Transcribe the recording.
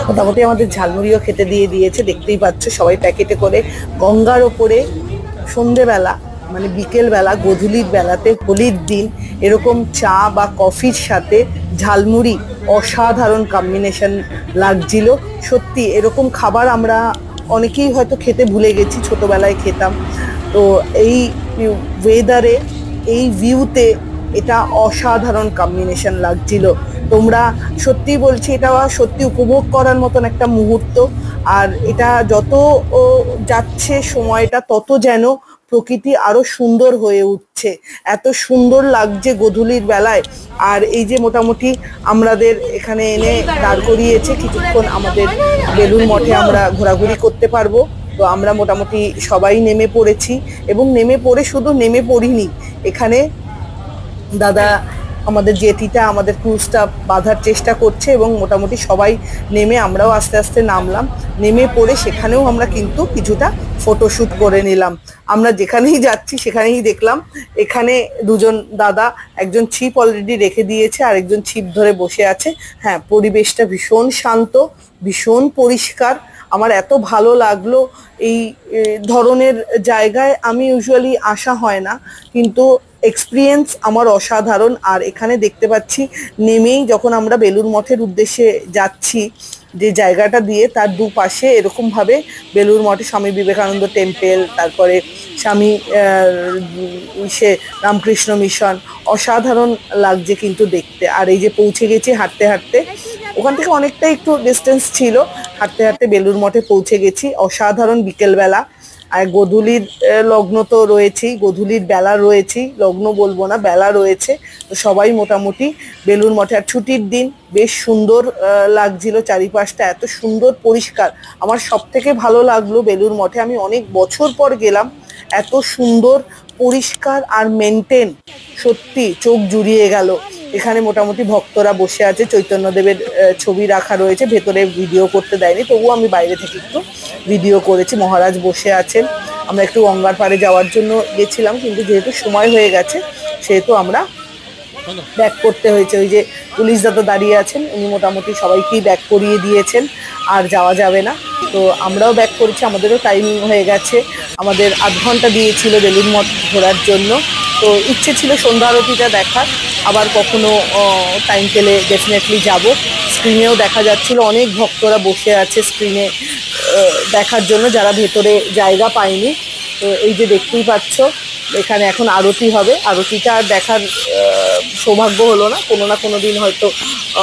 মোটামুটি আমাদের ঝালমুড়িও খেতে দিয়ে দিয়েছে, দেখতেই পাচ্ছ সবাই প্যাকেটে করে। গঙ্গার ওপরে সন্ধেবেলা মানে বিকেলবেলা গোধূলির বেলাতে হোলির দিন এরকম চা বা কফির সাথে ঝালমুড়ি অসাধারণ কম্বিনেশন লাগছিল। সত্যি এরকম খাবার আমরা অনেকেই হয়তো খেতে ভুলে গেছি, ছোটবেলায় খেতাম। তো এই ওয়েদারে এই ভিউতে এটা অসাধারণ কম্বিনেশন লাগছিল। তোমরা সত্যি বলছি এটা সত্যি উপভোগ করার মতন একটা মুহূর্ত। আর এটা যত যাচ্ছে সময়টা তত যেন প্রকৃতি আরো সুন্দর হয়ে উঠছে, এত সুন্দর লাগছে গোধূলির বেলায়। আর এই যে মোটামুটি আমাদের এখানে এনে দাঁড় করিয়েছে, কিছুক্ষণ আমাদের বেলুড় মঠে আমরা ঘোরাঘুরি করতে পারবো। তো আমরা মোটামুটি সবাই নেমে পড়েছি, এবং নেমে পড়ে শুধু নেমে পড়িনি, এখানে দাদা আমাদের জেটিটা আমাদের ক্রুজটা বাঁধার চেষ্টা করছে, এবং মোটামুটি সবাই নেমে আমরাও আস্তে আস্তে নামলাম। নেমে পড়ে সেখানেও আমরা কিন্তু কিছুটা ফটোশ্যুট করে নিলাম। আমরা যেখানেই যাচ্ছি সেখানেই দেখলাম এখানে দুজন দাদা, একজন ছিপ অলরেডি রেখে দিয়েছে আর একজন ছিপ ধরে বসে আছে। হ্যাঁ, পরিবেশটা ভীষণ শান্ত, ভীষণ পরিষ্কার। আমার এত ভালো লাগলো। এই ধরনের জায়গায় আমি ইউজুয়ালি আসা হয় না, কিন্তু এক্সপিরিয়েন্স আমার অসাধারণ। আর এখানে দেখতে পাচ্ছি নেমেই যখন আমরা বেলুড় মঠের উদ্দেশ্যে যাচ্ছি, যে জায়গাটা দিয়ে তার দুপাশে এরকম ভাবে বেলুড় মঠে স্বামী বিবেকানন্দ টেম্পল, তারপরে স্বামী রামকৃষ্ণ মিশন, অসাধারণ লাগছে কিন্তু দেখতে। আর এই যে পৌঁছে গেছি হাঁটতে হাঁটতে, ওখান থেকে অনেকটা একটু ডিস্টেন্স ছিল, হাঁটতে হাঁটতে বেলুড় মঠে পৌঁছে গেছি। অসাধারণ বিকেলবেলা, আর গোধূলির লগ্ন তো রয়েছেই, গোধূলির বেলা রয়েছেই, লগ্ন বলবো না, বেলা রয়েছে। তো সবাই মোটামুটি বেলুড় মঠে, আর ছুটির দিন বেশ সুন্দর লাগছিল, চারিপাশটা এত সুন্দর পরিষ্কার। আমার সব থেকে ভালো লাগলো বেলুড় মঠে, আমি অনেক বছর পর গেলাম, এত সুন্দর পরিষ্কার আর মেনটেন, সত্যি চোখ জুড়িয়ে গেল। এখানে মোটামুটি ভক্তরা বসে আছে, চৈতন্যদেবের ছবি রাখা রয়েছে, ভেতরে ভিডিও করতে দেয়নি, তবুও আমি বাইরে থেকে একটু ভিডিও করেছি। মহারাজ বসে আছেন। আমরা একটু গঙ্গার পাড়ে যাওয়ার জন্য গেছিলাম, কিন্তু যেহেতু সময় হয়ে গেছে সেহেতু আমরা ব্যাক করতে হয়েছে। ওই যে পুলিশ দাদা দাঁড়িয়ে আছেন, উনি মোটামুটি সবাইকেই ব্যাক করিয়ে দিয়েছেন, আর যাওয়া যাবে না। তো আমরাও ব্যাক করেছি, আমাদেরও টাইমিং হয়ে গেছে। আমাদের আধ ঘন্টা দিয়েছিল বেলুড় মঠ ঘোরার জন্য। তো ইচ্ছে ছিল সন্ধ্যা আরতিটা দেখার, আবার কখনো টাইম পেলে ডেফিনেটলি যাব। স্ক্রিনেও দেখা যাচ্ছিল অনেক ভক্তরা বসে আছে স্ক্রিনে দেখার জন্য, যারা ভেতরে জায়গা পায়নি। তো এই যে দেখতেই পাচ্ছ এখানে এখন আরতি হবে, আরতিটা দেখার সৌভাগ্য হলো না, কোনো না কোনো দিন হয়তো